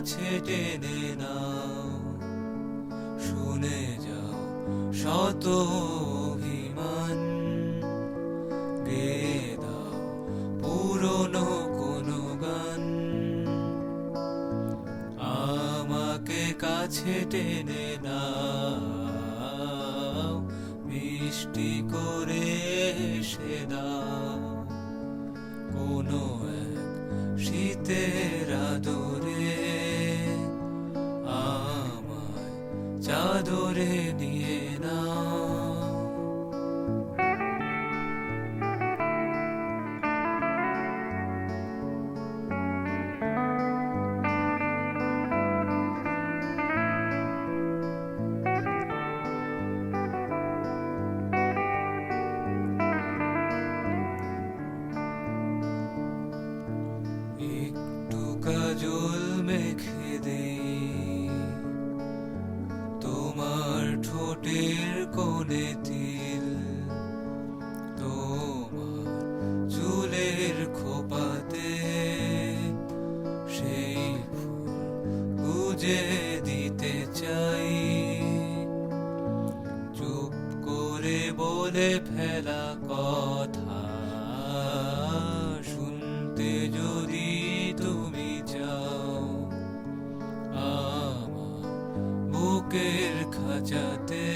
কাছে টেনে নাও, শুনে যাও শত অভিমান, গেয়ে দাও পুরনো কোনো গান। আমাকে কাছে টেনে নাও, মিষ্টি করে হেসে দাও, কোনো এক শীতের আদরে আমায় চাদরে নিয়ে নাও। একটু কাজল মেখে দেই তোমার ঠোঁটের কোণে, তিল তোমার চুলের খোপাতে, সেই ফুল গুজে দিতে চাই, চুপ করে বলে ফেলা কথা শুনতে যদি তুমি চাও, আমার বুকের খাঁচাতে